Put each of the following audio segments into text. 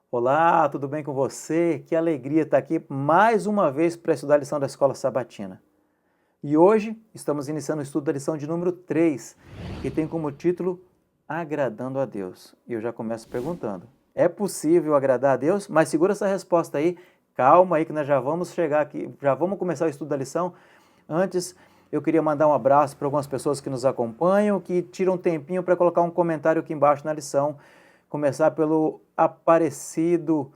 Olá, tudo bem com você? Que alegria estar aqui mais uma vez para estudar a lição da Escola Sabatina. E hoje estamos iniciando o estudo da lição de número 3, que tem como título Agradando a Deus. E eu já começo perguntando: é possível agradar a Deus? Mas segura essa resposta aí, calma aí que nós já vamos chegar aqui, já vamos começar o estudo da lição. Antes, eu queria mandar um abraço para algumas pessoas que nos acompanham, que tiram um tempinho para colocar um comentário aqui embaixo na lição. Começar pelo Aparecido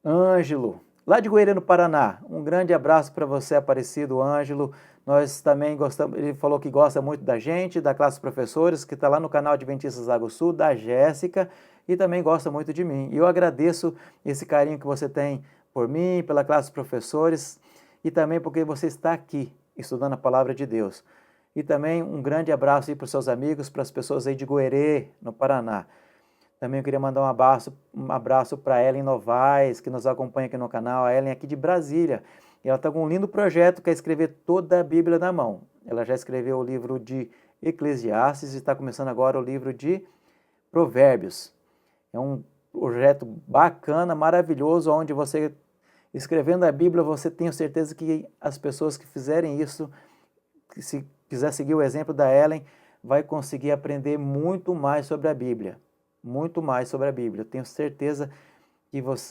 Ângelo, lá de Goiânia, no Paraná. Um grande abraço para você, Aparecido Ângelo. Nós também gostamos, ele falou que gosta muito da gente, da classe professores, que está lá no canal Adventistas Lago Sul, da Jéssica, e também gosta muito de mim. E eu agradeço esse carinho que você tem por mim, pela classe professores, e também porque você está aqui estudando a palavra de Deus. E também um grande abraço aí para os seus amigos, para as pessoas aí de Goerê, no Paraná. Também eu queria mandar um abraço para a Ellen Novaes, que nos acompanha aqui no canal, a Ellen é aqui de Brasília. E ela está com um lindo projeto que é escrever toda a Bíblia na mão. Ela já escreveu o livro de Eclesiastes e está começando agora o livro de Provérbios. É um projeto bacana, maravilhoso, onde você, escrevendo a Bíblia, você tem certeza que as pessoas que fizerem isso, que se quiser seguir o exemplo da Ellen, vai conseguir aprender muito mais sobre a Bíblia. Muito mais sobre a Bíblia. Eu tenho certeza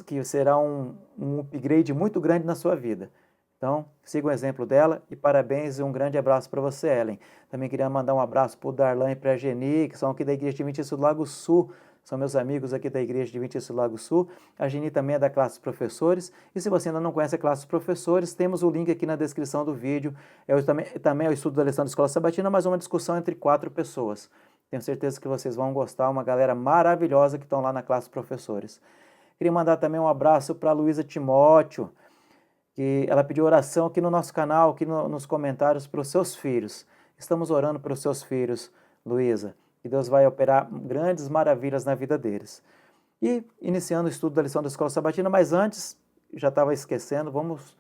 que será um upgrade muito grande na sua vida. Então, siga o exemplo dela e parabéns e um grande abraço para você, Ellen. Também queria mandar um abraço para o Darlan e para a Geni, que são aqui da Igreja Adventista do Lago Sul. São meus amigos aqui da Igreja Adventista do Lago Sul. A Geni também é da classe professores. E se você ainda não conhece a classe professores, temos o link aqui na descrição do vídeo. Também é o estudo da lição da Escola Sabatina, mas uma discussão entre 4 pessoas. Tenho certeza que vocês vão gostar, uma galera maravilhosa que estão lá na classe professores. Queria mandar também um abraço para a Luísa Timóteo, que ela pediu oração aqui no nosso canal, aqui nos comentários, para os seus filhos. Estamos orando para os seus filhos, Luísa, que Deus vai operar grandes maravilhas na vida deles. E iniciando o estudo da lição da Escola Sabatina, mas antes, já estava esquecendo, vamos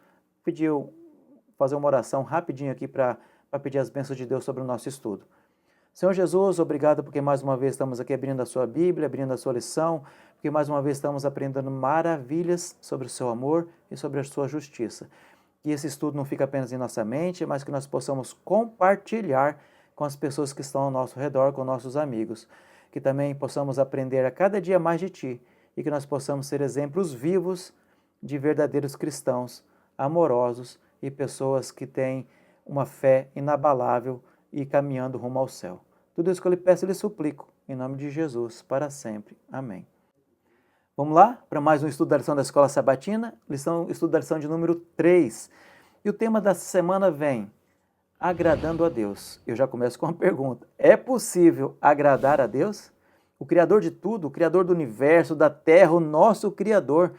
fazer uma oração rapidinho aqui para pedir as bênçãos de Deus sobre o nosso estudo. Senhor Jesus, obrigado porque mais uma vez estamos aqui abrindo a sua Bíblia, abrindo a sua lição, porque mais uma vez estamos aprendendo maravilhas sobre o seu amor e sobre a sua justiça. Que esse estudo não fique apenas em nossa mente, mas que nós possamos compartilhar com as pessoas que estão ao nosso redor, com nossos amigos. Que também possamos aprender a cada dia mais de Ti e que nós possamos ser exemplos vivos de verdadeiros cristãos, amorosos e pessoas que têm uma fé inabalável e caminhando rumo ao céu. Tudo isso que eu lhe peço e lhe suplico, em nome de Jesus, para sempre. Amém. Vamos lá para mais um estudo da lição da Escola Sabatina, estudo da lição de número 3. E o tema da semana vem, agradando a Deus. Eu já começo com uma pergunta. É possível agradar a Deus? O Criador de tudo, o Criador do universo, da terra, o nosso Criador,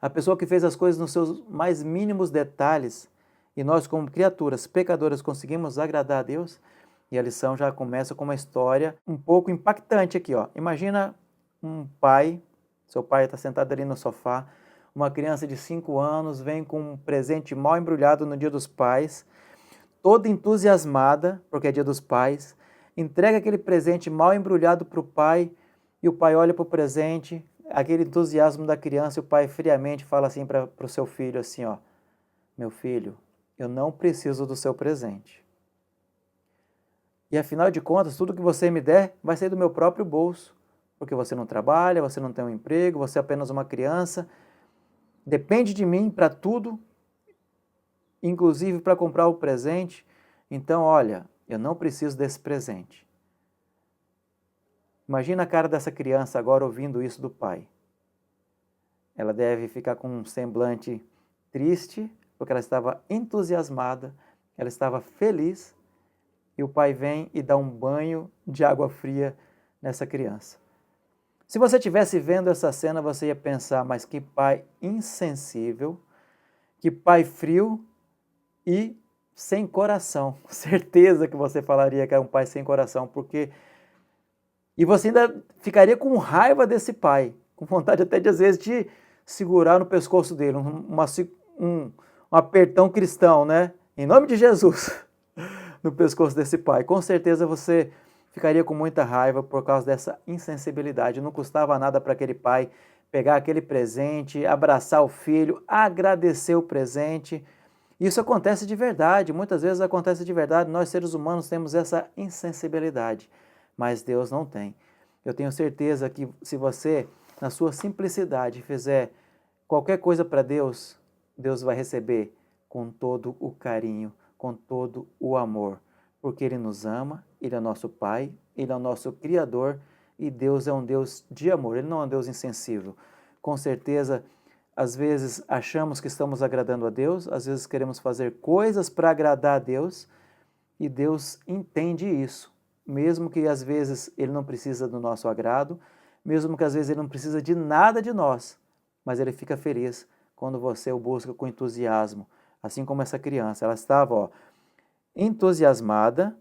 a pessoa que fez as coisas nos seus mais mínimos detalhes, e nós, como criaturas pecadoras, conseguimos agradar a Deus? E a lição já começa com uma história um pouco impactante aqui, ó. Imagina um pai, seu pai está sentado ali no sofá, uma criança de 5 anos vem com um presente mal embrulhado no Dia dos Pais, toda entusiasmada, porque é Dia dos Pais, entrega aquele presente mal embrulhado para o pai, e o pai olha para o presente, aquele entusiasmo da criança, e o pai friamente fala assim para o seu filho, assim, ó, meu filho, eu não preciso do seu presente. E afinal de contas, tudo que você me der vai sair do meu próprio bolso, porque você não trabalha, você não tem um emprego, você é apenas uma criança, depende de mim para tudo, inclusive para comprar o presente. Então, olha, eu não preciso desse presente. Imagina a cara dessa criança agora ouvindo isso do pai. Ela deve ficar com um semblante triste, porque ela estava entusiasmada, ela estava feliz, e o pai vem e dá um banho de água fria nessa criança. Se você estivesse vendo essa cena, você ia pensar, mas que pai insensível, que pai frio e sem coração. Certeza que você falaria que era um pai sem coração, porque... E você ainda ficaria com raiva desse pai, com vontade até de, às vezes, de segurar no pescoço dele, um apertão cristão, né? Em nome de Jesus, no pescoço desse pai. Com certeza você ficaria com muita raiva por causa dessa insensibilidade. Não custava nada para aquele pai pegar aquele presente, abraçar o filho, agradecer o presente. Isso acontece de verdade, muitas vezes acontece de verdade, nós seres humanos temos essa insensibilidade, mas Deus não tem. Eu tenho certeza que se você, na sua simplicidade, fizer qualquer coisa para Deus, Deus vai receber com todo o carinho, com todo o amor, porque Ele nos ama, Ele é nosso Pai, Ele é o nosso Criador e Deus é um Deus de amor, Ele não é um Deus insensível. Com certeza, às vezes achamos que estamos agradando a Deus, às vezes queremos fazer coisas para agradar a Deus e Deus entende isso, mesmo que às vezes Ele não precisa do nosso agrado, mesmo que às vezes Ele não precisa de nada de nós, mas Ele fica feliz quando você o busca com entusiasmo, assim como essa criança, ela estava entusiasmada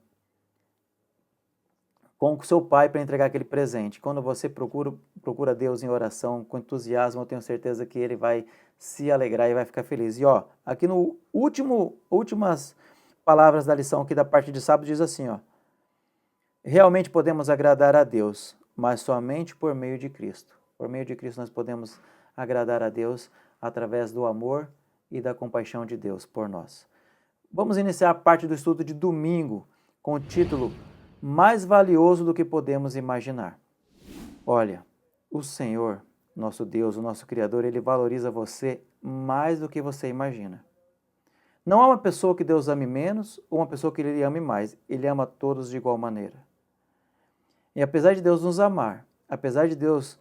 com o seu pai para entregar aquele presente. Quando você procura Deus em oração com entusiasmo, eu tenho certeza que Ele vai se alegrar e vai ficar feliz. E aqui no últimas palavras da lição aqui da parte de sábado diz assim, realmente podemos agradar a Deus, mas somente por meio de Cristo. Por meio de Cristo nós podemos agradar a Deus através do amor e da compaixão de Deus por nós. Vamos iniciar a parte do estudo de domingo com o título Mais valioso do que podemos imaginar. Olha, o Senhor, nosso Deus, o nosso Criador, Ele valoriza você mais do que você imagina. Não há uma pessoa que Deus ame menos ou uma pessoa que Ele ame mais. Ele ama todos de igual maneira. E apesar de Deus nos amar, apesar de Deus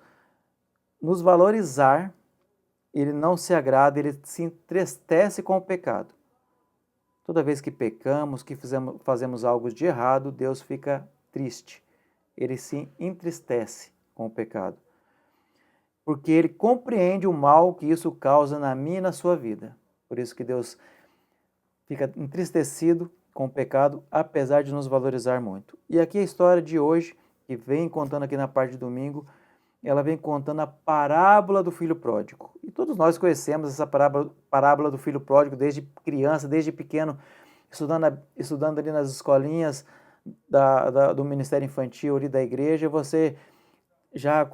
nos valorizar, Ele não se agrada, Ele se entristece com o pecado. Toda vez que pecamos, que fazemos algo de errado, Deus fica triste. Ele se entristece com o pecado. Porque Ele compreende o mal que isso causa na minha e na sua vida. Por isso que Deus fica entristecido com o pecado, apesar de nos valorizar muito. E aqui a história de hoje, que vem contando aqui na parte de domingo, ela vem contando a parábola do filho pródigo. E todos nós conhecemos essa parábola do filho pródigo desde criança, desde pequeno, estudando ali nas escolinhas do Ministério Infantil ali da igreja, você já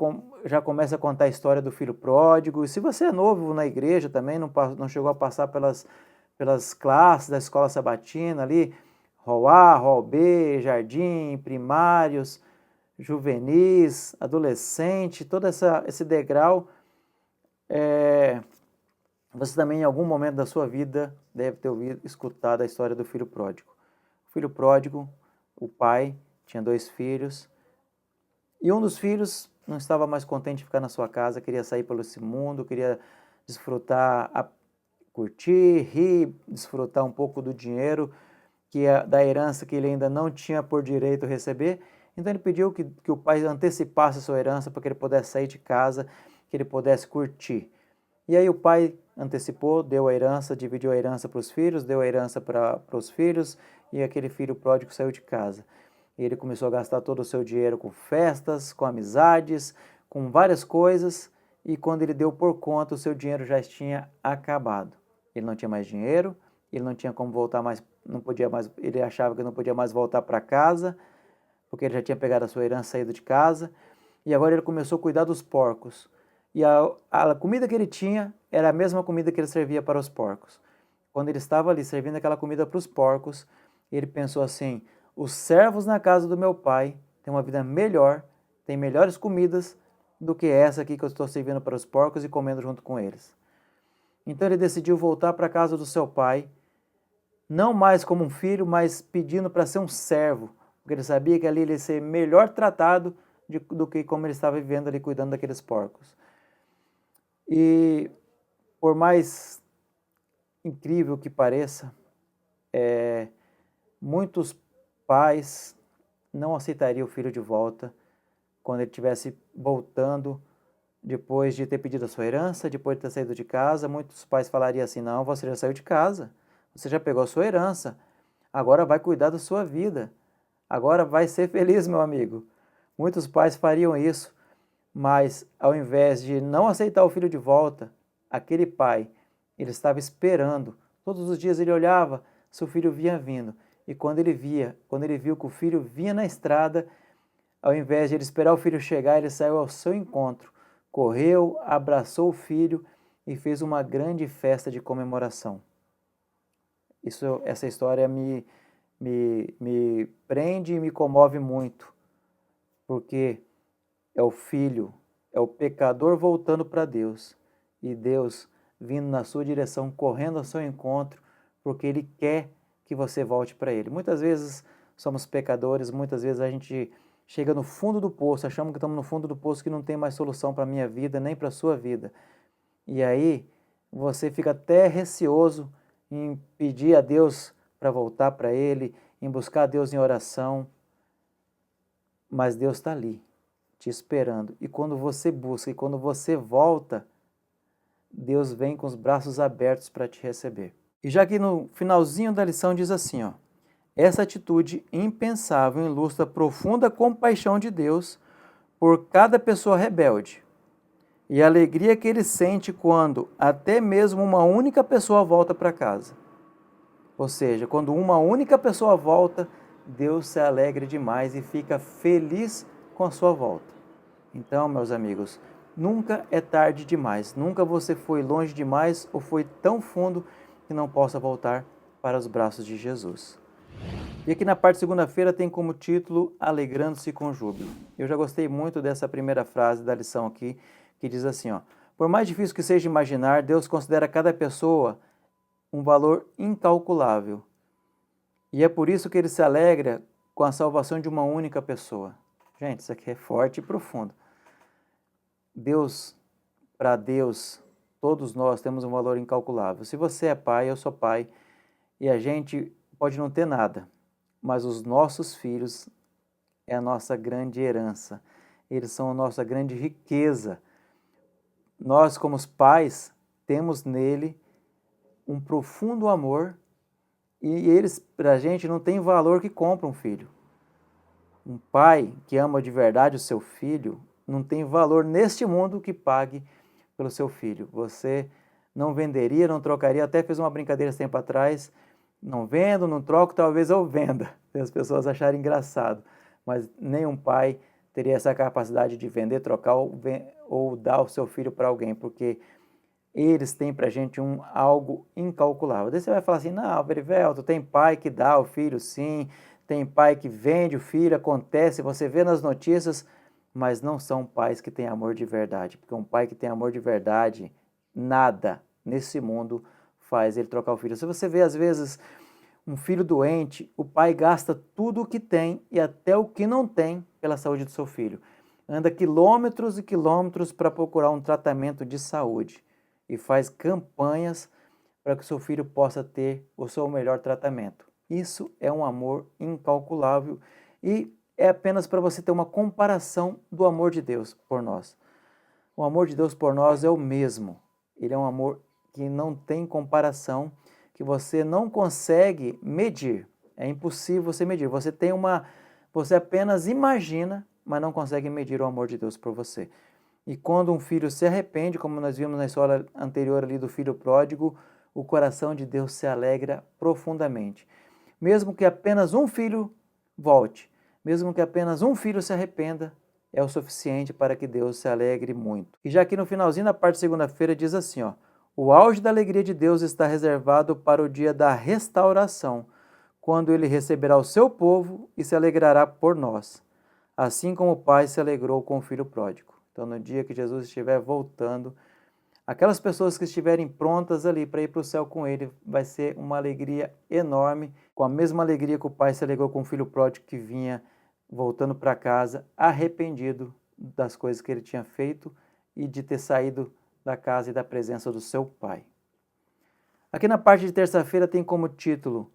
começa a contar a história do filho pródigo. E se você é novo na igreja também, não chegou a passar pelas classes da escola sabatina ali, Rol A, Rol B, jardim, primários, juvenis, adolescente, todo esse degrau, você também em algum momento da sua vida deve ter escutado a história do filho pródigo. O filho pródigo, o pai tinha 2 filhos e um dos filhos não estava mais contente de ficar na sua casa, queria sair pelo esse mundo, queria desfrutar, curtir, rir, desfrutar um pouco do dinheiro, da herança que ele ainda não tinha por direito receber. Então ele pediu que o pai antecipasse a sua herança para que ele pudesse sair de casa, que ele pudesse curtir. E aí o pai antecipou, deu a herança, dividiu a herança para os filhos, deu a herança para os filhos e aquele filho pródigo saiu de casa. E ele começou a gastar todo o seu dinheiro com festas, com amizades, com várias coisas e quando ele deu por conta, o seu dinheiro já tinha acabado. Ele não tinha mais dinheiro, ele não tinha como voltar mais, não podia mais, ele achava que não podia mais voltar para casa, porque ele já tinha pegado a sua herança, saído de casa, e agora ele começou a cuidar dos porcos. E a comida que ele tinha era a mesma comida que ele servia para os porcos. Quando ele estava ali servindo aquela comida para os porcos, ele pensou assim, os servos na casa do meu pai têm uma vida melhor, têm melhores comidas do que essa aqui que eu estou servindo para os porcos e comendo junto com eles. Então ele decidiu voltar para a casa do seu pai, não mais como um filho, mas pedindo para ser um servo, porque ele sabia que ali ele ia ser melhor tratado do que como ele estava vivendo ali cuidando daqueles porcos. E por mais incrível que pareça, muitos pais não aceitariam o filho de volta quando ele estivesse voltando depois de ter pedido a sua herança, depois de ter saído de casa. Muitos pais falariam assim, não, você já saiu de casa, você já pegou a sua herança, agora vai cuidar da sua vida, agora vai ser feliz, meu amigo. Muitos pais fariam isso, mas ao invés de não aceitar o filho de volta, aquele pai, ele estava esperando. Todos os dias ele olhava se o filho vinha vindo. E quando ele viu que o filho vinha na estrada, ao invés de ele esperar o filho chegar, ele saiu ao seu encontro, correu, abraçou o filho e fez uma grande festa de comemoração. Essa história me prende e me comove muito, porque é o filho, é o pecador voltando para Deus e Deus vindo na sua direção, correndo ao seu encontro, porque Ele quer que você volte para Ele. Muitas vezes somos pecadores, muitas vezes a gente chega no fundo do poço, achamos que estamos no fundo do poço, que não tem mais solução para a minha vida, nem para a sua vida. E aí você fica até receoso em pedir a Deus para voltar para Ele, em buscar a Deus em oração, mas Deus está ali, te esperando. E quando você busca e quando você volta, Deus vem com os braços abertos para te receber. E já que no finalzinho da lição diz assim, ó, essa atitude impensável ilustra a profunda compaixão de Deus por cada pessoa rebelde e a alegria que Ele sente quando até mesmo uma única pessoa volta para casa. Ou seja, quando uma única pessoa volta, Deus se alegra demais e fica feliz com a sua volta. Então, meus amigos, nunca é tarde demais, nunca você foi longe demais ou foi tão fundo que não possa voltar para os braços de Jesus. E aqui na parte de segunda-feira tem como título Alegrando-se com Júbilo. Eu já gostei muito dessa primeira frase da lição aqui, que diz assim, ó, por mais difícil que seja imaginar, Deus considera cada pessoa um valor incalculável. E é por isso que Ele se alegra com a salvação de uma única pessoa. Gente, isso aqui é forte e profundo. Para Deus, todos nós temos um valor incalculável. Se você é pai, eu sou pai, e a gente pode não ter nada, mas os nossos filhos é a nossa grande herança. Eles são a nossa grande riqueza. Nós, como os pais, temos nele um profundo amor e eles, para a gente, não tem valor que compra um filho. Um pai que ama de verdade o seu filho não tem valor neste mundo que pague pelo seu filho. Você não venderia, não trocaria, até fez uma brincadeira esse tempo atrás, não vendo, não troco, talvez eu venda. As pessoas acharem engraçado, mas nenhum pai teria essa capacidade de vender, trocar ou dar o seu filho para alguém, porque eles têm para a gente algo incalculável. Daí você vai falar assim, não, Verivelto, tem pai que dá o filho sim, tem pai que vende o filho, acontece, você vê nas notícias, mas não são pais que têm amor de verdade, porque um pai que tem amor de verdade, nada nesse mundo faz ele trocar o filho. Se você vê, às vezes, um filho doente, o pai gasta tudo o que tem e até o que não tem pela saúde do seu filho. Anda quilômetros e quilômetros para procurar um tratamento de saúde e faz campanhas para que o seu filho possa ter o seu melhor tratamento. Isso é um amor incalculável e é apenas para você ter uma comparação do amor de Deus por nós. O amor de Deus por nós é o mesmo. Ele é um amor que não tem comparação, que você não consegue medir. É impossível você medir. Você apenas imagina, mas não consegue medir o amor de Deus por você. E quando um filho se arrepende, como nós vimos na história anterior ali do filho pródigo, o coração de Deus se alegra profundamente. Mesmo que apenas um filho volte, mesmo que apenas um filho se arrependa, é o suficiente para que Deus se alegre muito. E já aqui no finalzinho da parte de segunda-feira diz assim, ó, o auge da alegria de Deus está reservado para o dia da restauração, quando Ele receberá o seu povo e se alegrará por nós, assim como o Pai se alegrou com o filho pródigo. Então, no dia que Jesus estiver voltando, aquelas pessoas que estiverem prontas ali para ir para o céu com Ele, vai ser uma alegria enorme, com a mesma alegria que o Pai se alegrou com o filho pródigo que vinha voltando para casa, arrependido das coisas que ele tinha feito e de ter saído da casa e da presença do seu Pai. Aqui na parte de terça-feira tem como título,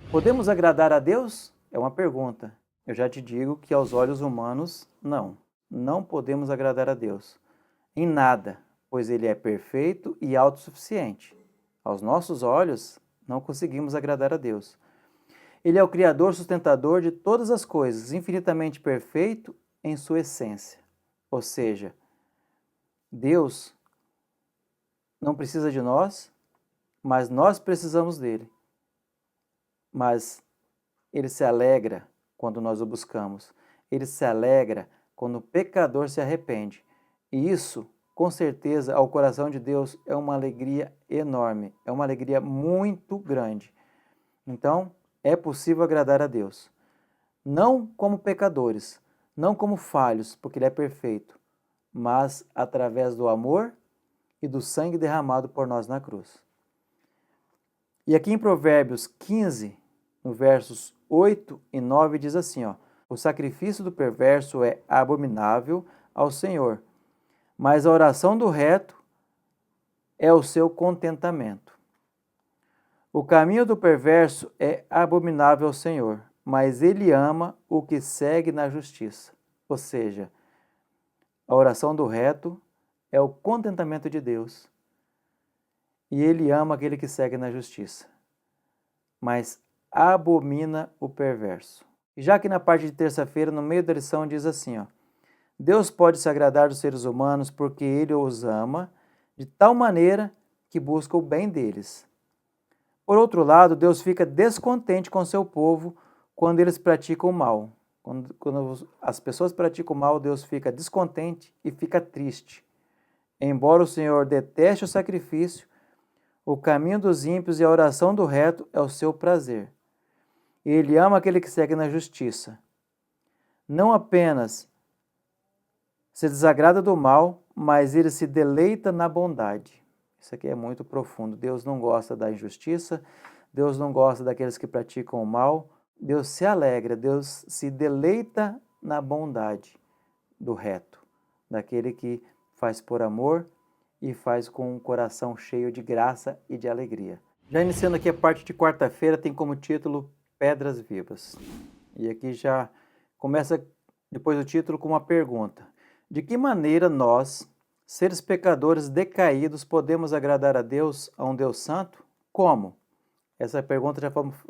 podemos agradar a Deus? É uma pergunta. Eu já te digo que aos olhos humanos, não podemos agradar a Deus em nada, pois Ele é perfeito e autossuficiente. Aos nossos olhos, não conseguimos agradar a Deus. Ele é o Criador sustentador de todas as coisas, infinitamente perfeito em sua essência. Ou seja, Deus não precisa de nós, mas nós precisamos dele. Mas Ele se alegra quando nós o buscamos. Ele se alegra quando o pecador se arrepende. E isso com certeza ao coração de Deus é uma alegria enorme, é uma alegria muito grande. Então, é possível agradar a Deus. Não como pecadores, não como falhos, porque Ele é perfeito, mas através do amor e do sangue derramado por nós na cruz. E aqui em Provérbios 15, no versos 8 e 9, diz assim, ó: o sacrifício do perverso é abominável ao Senhor, mas a oração do reto é o seu contentamento. O caminho do perverso é abominável ao Senhor, mas Ele ama o que segue na justiça. Ou seja, a oração do reto é o contentamento de Deus. E Ele ama aquele que segue na justiça, mas abomina o perverso. E já que na parte de terça-feira, no meio da lição, diz assim, ó: Deus pode se agradar dos seres humanos porque Ele os ama de tal maneira que busca o bem deles. Por outro lado, Deus fica descontente com seu povo quando eles praticam o mal. Quando as pessoas praticam o mal, Deus fica descontente e fica triste. Embora o Senhor deteste o sacrifício, o caminho dos ímpios e a oração do reto é o seu prazer. Ele ama aquele que segue na justiça. Não apenas se desagrada do mal, mas ele se deleita na bondade. Isso aqui é muito profundo. Deus não gosta da injustiça, Deus não gosta daqueles que praticam o mal. Deus se alegra, Deus se deleita na bondade do reto, daquele que faz por amor e faz com um coração cheio de graça e de alegria. Já iniciando aqui a parte de quarta-feira, tem como título Pedras Vivas. E aqui já começa depois do título com uma pergunta: de que maneira nós, seres pecadores decaídos, podemos agradar a Deus, a um Deus santo? Como? Essa pergunta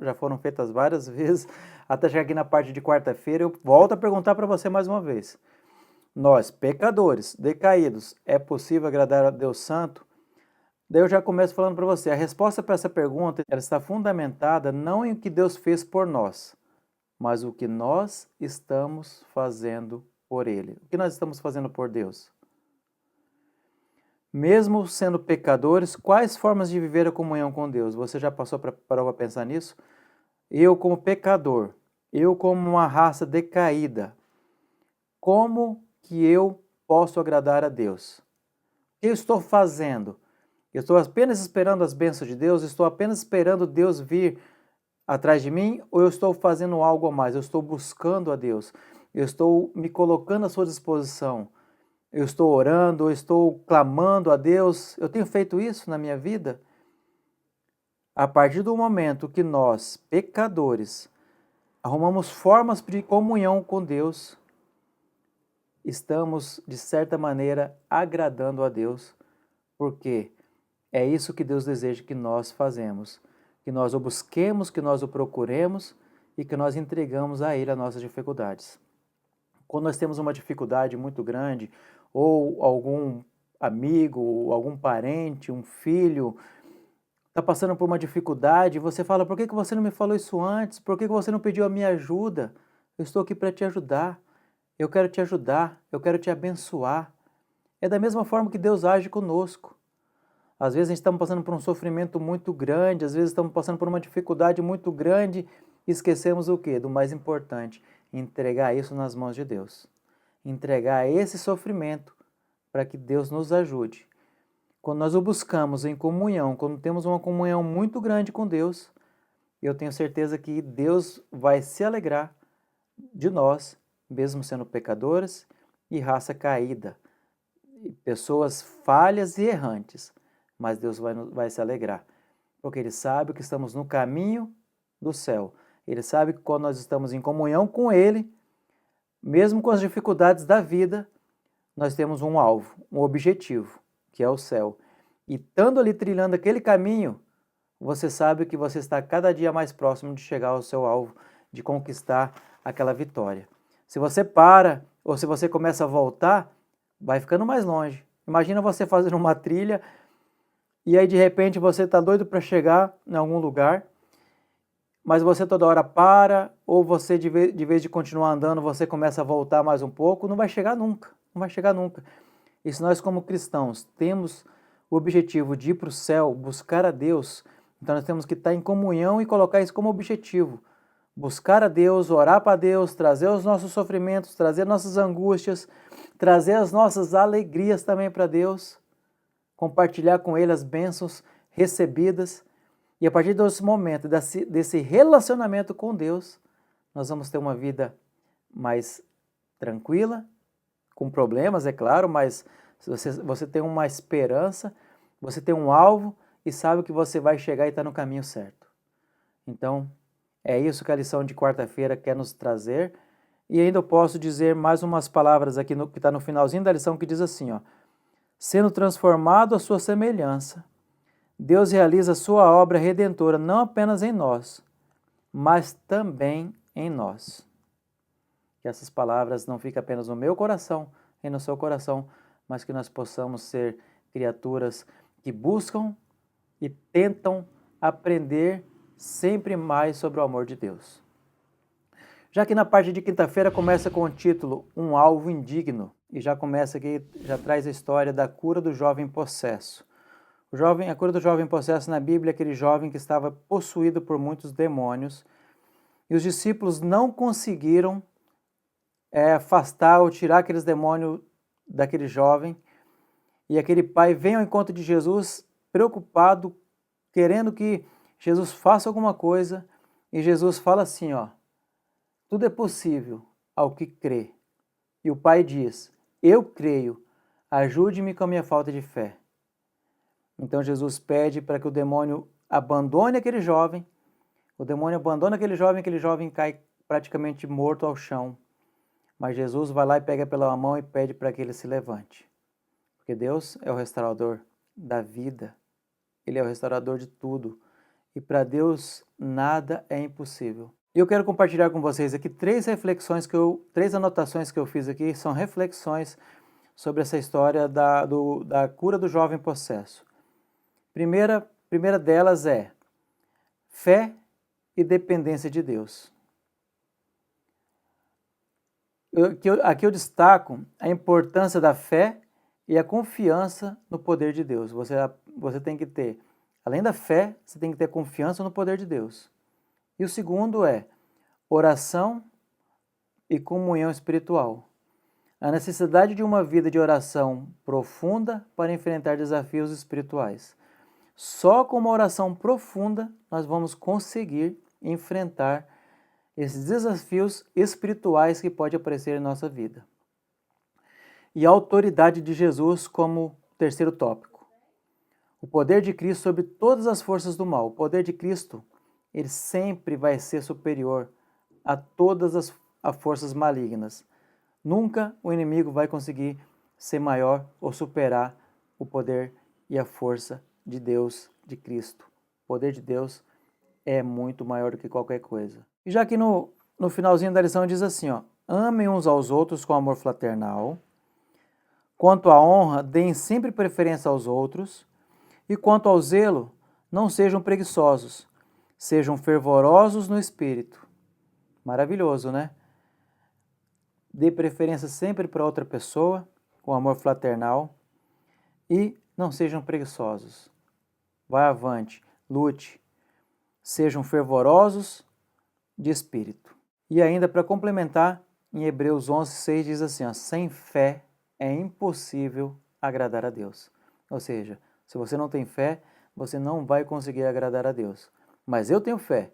já foram feitas várias vezes, até chegar aqui na parte de quarta-feira. Eu volto a perguntar para você mais uma vez. Nós, pecadores, decaídos, é possível agradar a Deus santo? Daí eu já começo falando para você. A resposta para essa pergunta ela está fundamentada não em o que Deus fez por nós, mas o que nós estamos fazendo por Ele. O que nós estamos fazendo por Deus? Mesmo sendo pecadores, quais formas de viver a comunhão com Deus? Você já parou para pensar nisso? Eu como pecador, eu como uma raça decaída, como que eu posso agradar a Deus? O que eu estou fazendo? Eu estou apenas esperando as bênçãos de Deus? Estou apenas esperando Deus vir atrás de mim? Ou eu estou fazendo algo a mais? Eu estou buscando a Deus? Eu estou me colocando à sua disposição? Eu estou orando, eu estou clamando a Deus. Eu tenho feito isso na minha vida? A partir do momento que nós, pecadores, arrumamos formas de comunhão com Deus, estamos, de certa maneira, agradando a Deus, porque é isso que Deus deseja que nós fazemos, que nós o busquemos, que nós o procuremos e que nós entregamos a Ele as nossas dificuldades. Quando nós temos uma dificuldade muito grande, ou algum amigo, ou algum parente, um filho, está passando por uma dificuldade, você fala: por que você não me falou isso antes? Por que você não pediu a minha ajuda? Eu estou aqui para te ajudar. Eu quero te ajudar, eu quero te abençoar. É da mesma forma que Deus age conosco. Às vezes a gente está passando por um sofrimento muito grande, às vezes estamos passando por uma dificuldade muito grande e esquecemos o quê? Do mais importante, entregar isso nas mãos de Deus. Entregar esse sofrimento para que Deus nos ajude. Quando nós o buscamos em comunhão, quando temos uma comunhão muito grande com Deus, eu tenho certeza que Deus vai se alegrar de nós, mesmo sendo pecadores e raça caída, pessoas falhas e errantes, mas Deus vai se alegrar, porque Ele sabe que estamos no caminho do céu. Ele sabe que quando nós estamos em comunhão com Ele, mesmo com as dificuldades da vida, nós temos um alvo, um objetivo, que é o céu. E estando ali trilhando aquele caminho, você sabe que você está cada dia mais próximo de chegar ao seu alvo, de conquistar aquela vitória. Se você para, ou se você começa a voltar, vai ficando mais longe. Imagina você fazendo uma trilha, e aí de repente você está doido para chegar em algum lugar, mas você toda hora para, ou você de vez de continuar andando, você começa a voltar mais um pouco, não vai chegar nunca, não vai chegar nunca. E se nós, como cristãos, temos o objetivo de ir para o céu, buscar a Deus, então nós temos que estar em comunhão e colocar isso como objetivo. Buscar a Deus, orar para Deus, trazer os nossos sofrimentos, trazer nossas angústias, trazer as nossas alegrias também para Deus, compartilhar com Ele as bênçãos recebidas. E a partir desse momento, desse relacionamento com Deus, nós vamos ter uma vida mais tranquila, com problemas, é claro, mas você tem uma esperança, você tem um alvo e sabe que você vai chegar e está no caminho certo. Então, é isso que a lição de quarta-feira quer nos trazer. E ainda eu posso dizer mais umas palavras aqui que está no finalzinho da lição, que diz assim, ó: sendo transformado à sua semelhança, Deus realiza a sua obra redentora não apenas em nós, mas também em nós. Que essas palavras não fiquem apenas no meu coração e no seu coração, mas que nós possamos ser criaturas que buscam e tentam aprender sempre mais sobre o amor de Deus. Já que na parte de quinta-feira começa com o título Um Alvo Indigno, e já começa aqui, já traz a história da cura do jovem possesso. A cura do jovem possesso na Bíblia é aquele jovem que estava possuído por muitos demônios, e os discípulos não conseguiram afastar ou tirar aqueles demônios daquele jovem, e aquele pai vem ao encontro de Jesus preocupado, querendo que Jesus faça alguma coisa, e Jesus fala assim, ó: tudo é possível ao que crê. E o pai diz: eu creio, ajude-me com a minha falta de fé. Então Jesus pede para que o demônio abandone aquele jovem, aquele jovem cai praticamente morto ao chão. Mas Jesus vai lá e pega pela mão e pede para que ele se levante. Porque Deus é o restaurador da vida, Ele é o restaurador de tudo. E para Deus nada é impossível. E eu quero compartilhar com vocês aqui três anotações que eu fiz aqui, são reflexões sobre essa história da cura do jovem possesso. Primeira delas é fé e dependência de Deus. Aqui eu destaco a importância da fé e a confiança no poder de Deus. Você tem que ter, além da fé, você tem que ter confiança no poder de Deus. E o segundo é oração e comunhão espiritual. A necessidade de uma vida de oração profunda para enfrentar desafios espirituais. Só com uma oração profunda nós vamos conseguir enfrentar esses desafios espirituais que podem aparecer em nossa vida. E a autoridade de Jesus como terceiro tópico. O poder de Cristo sobre todas as forças do mal. O poder de Cristo, ele sempre vai ser superior a todas as forças malignas. Nunca o inimigo vai conseguir ser maior ou superar o poder e a força de Deus, de Cristo. O poder de Deus é muito maior do que qualquer coisa. E já que no finalzinho da lição diz assim, ó: amem uns aos outros com amor fraternal. Quanto à honra, deem sempre preferência aos outros. E quanto ao zelo, não sejam preguiçosos. Sejam fervorosos no espírito. Maravilhoso, né? Dê preferência sempre para outra pessoa, com amor fraternal. E não sejam preguiçosos. Vai avante, lute. Sejam fervorosos de espírito. E ainda para complementar, em Hebreus 11:6 diz assim, ó: sem fé é impossível agradar a Deus. Ou seja, se você não tem fé, você não vai conseguir agradar a Deus. Mas eu tenho fé,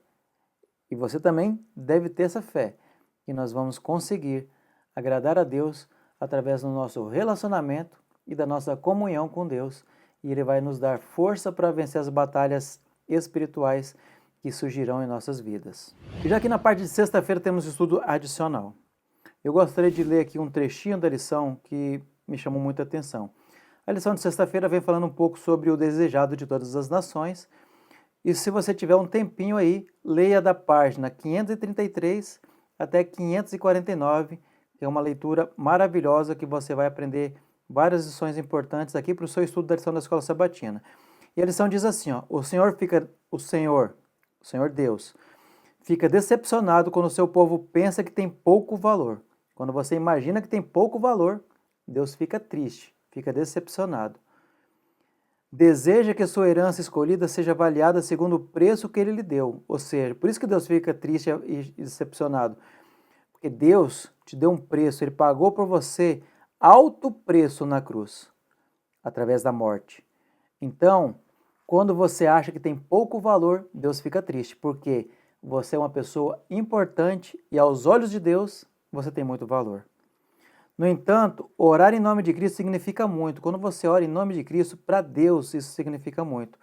e você também deve ter essa fé, que nós vamos conseguir agradar a Deus através do nosso relacionamento e da nossa comunhão com Deus, e Ele vai nos dar força para vencer as batalhas espirituais que surgirão em nossas vidas. E já que na parte de sexta-feira temos estudo adicional, eu gostaria de ler aqui um trechinho da lição que me chamou muita atenção. A lição de sexta-feira vem falando um pouco sobre o desejado de todas as nações, e se você tiver um tempinho aí, leia da página 533 até 549, que é uma leitura maravilhosa que você vai aprender várias lições importantes aqui para o seu estudo da lição da Escola Sabatina. E a lição diz assim, ó: o Senhor Deus, fica decepcionado quando o seu povo pensa que tem pouco valor. Quando você imagina que tem pouco valor, Deus fica triste, fica decepcionado. Deseja que a sua herança escolhida seja avaliada segundo o preço que ele lhe deu. Ou seja, por isso que Deus fica triste e decepcionado. Porque Deus te deu um preço, Ele pagou por você alto preço na cruz, através da morte. Então, quando você acha que tem pouco valor, Deus fica triste, porque você é uma pessoa importante e aos olhos de Deus, você tem muito valor. No entanto, orar em nome de Cristo significa muito. Quando você ora em nome de Cristo, para Deus isso significa muito.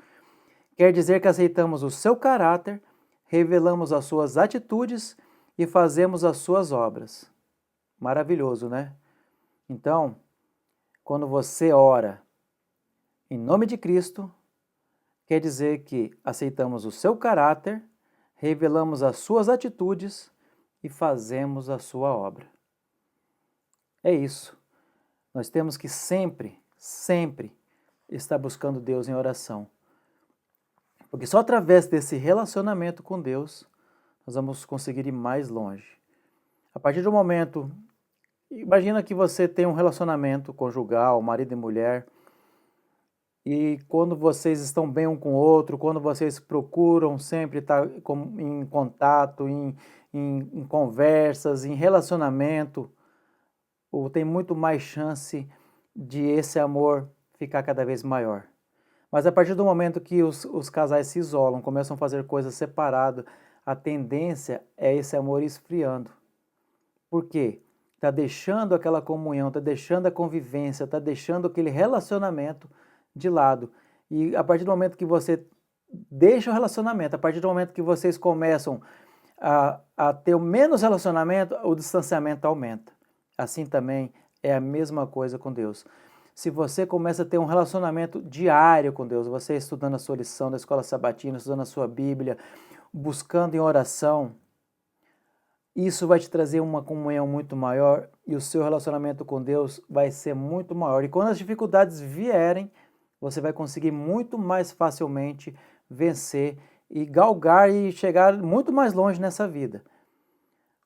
Quer dizer que aceitamos o seu caráter, revelamos as suas atitudes e fazemos as suas obras. Maravilhoso, né? Então, quando você ora em nome de Cristo, quer dizer que aceitamos o seu caráter, revelamos as suas atitudes e fazemos a sua obra. É isso. Nós temos que sempre estar buscando Deus em oração. Porque só através desse relacionamento com Deus, nós vamos conseguir ir mais longe. A partir do momento, imagina que você tem um relacionamento conjugal, marido e mulher, e quando vocês estão bem um com o outro, quando vocês procuram sempre estar em contato, em conversas, em relacionamento, tem muito mais chance de esse amor ficar cada vez maior. Mas a partir do momento que os casais se isolam, começam a fazer coisas separadas, a tendência é esse amor esfriando. Por quê? Está deixando aquela comunhão, está deixando a convivência, está deixando aquele relacionamento de lado. E a partir do momento que você deixa o relacionamento, a partir do momento que vocês começam a ter menos relacionamento, o distanciamento aumenta. Assim também é a mesma coisa com Deus. Se você começa a ter um relacionamento diário com Deus, você estudando a sua lição da escola sabatina, estudando a sua Bíblia, buscando em oração, isso vai te trazer uma comunhão muito maior e o seu relacionamento com Deus vai ser muito maior. E quando as dificuldades vierem, você vai conseguir muito mais facilmente vencer e galgar e chegar muito mais longe nessa vida.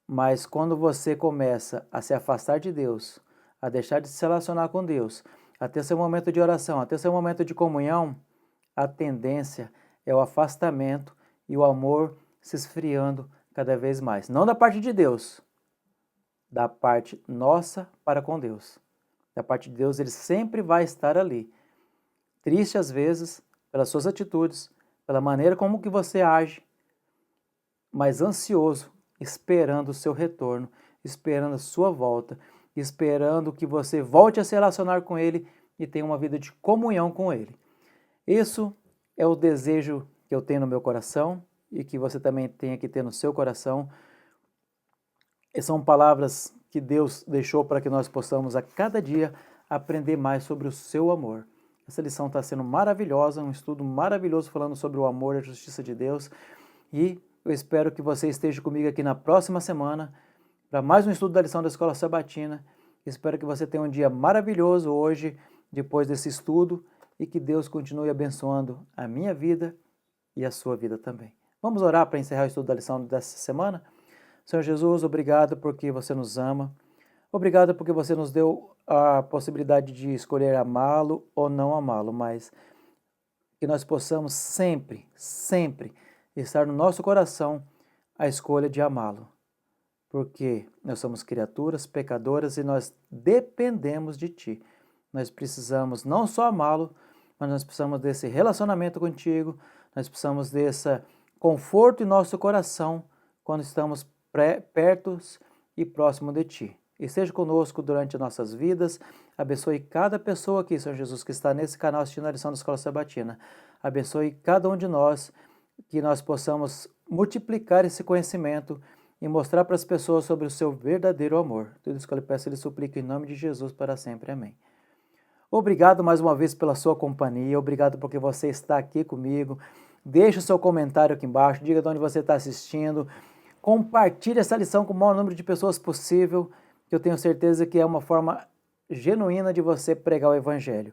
Mas quando você começa a se afastar de Deus, a deixar de se relacionar com Deus, a ter seu momento de oração, a ter seu momento de comunhão, a tendência é o afastamento e o amor se esfriando cada vez mais. Não da parte de Deus, da parte nossa para com Deus. Da parte de Deus, Ele sempre vai estar ali. Triste às vezes, pelas suas atitudes, pela maneira como que você age, mas ansioso, esperando o seu retorno, esperando a sua volta, esperando que você volte a se relacionar com Ele e tenha uma vida de comunhão com Ele. Isso é o desejo que eu tenho no meu coração e que você também tenha que ter no seu coração. E são palavras que Deus deixou para que nós possamos a cada dia aprender mais sobre o seu amor. Essa lição está sendo maravilhosa, um estudo maravilhoso falando sobre o amor e a justiça de Deus. E eu espero que você esteja comigo aqui na próxima semana para mais um estudo da lição da Escola Sabatina. Espero que você tenha um dia maravilhoso hoje, depois desse estudo, e que Deus continue abençoando a minha vida e a sua vida também. Vamos orar para encerrar o estudo da lição dessa semana? Senhor Jesus, obrigado porque você nos ama. Obrigado porque você nos deu a possibilidade de escolher amá-lo ou não amá-lo, mas que nós possamos sempre estar no nosso coração a escolha de amá-lo. Porque nós somos criaturas pecadoras e nós dependemos de Ti. Nós precisamos não só amá-lo, mas nós precisamos desse relacionamento contigo, nós precisamos desse conforto em nosso coração quando estamos perto e próximo de Ti. Esteja conosco durante nossas vidas, abençoe cada pessoa aqui, Senhor Jesus, que está nesse canal assistindo a lição da Escola Sabatina. Abençoe cada um de nós, que nós possamos multiplicar esse conhecimento e mostrar para as pessoas sobre o seu verdadeiro amor. Tudo isso que eu lhe peço e lhe suplico em nome de Jesus para sempre. Amém. Obrigado mais uma vez pela sua companhia, obrigado porque você está aqui comigo. Deixe o seu comentário aqui embaixo, diga de onde você está assistindo. Compartilhe essa lição com o maior número de pessoas possível, que eu tenho certeza que é uma forma genuína de você pregar o Evangelho.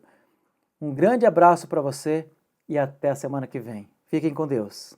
Um grande abraço para você e até a semana que vem. Fiquem com Deus.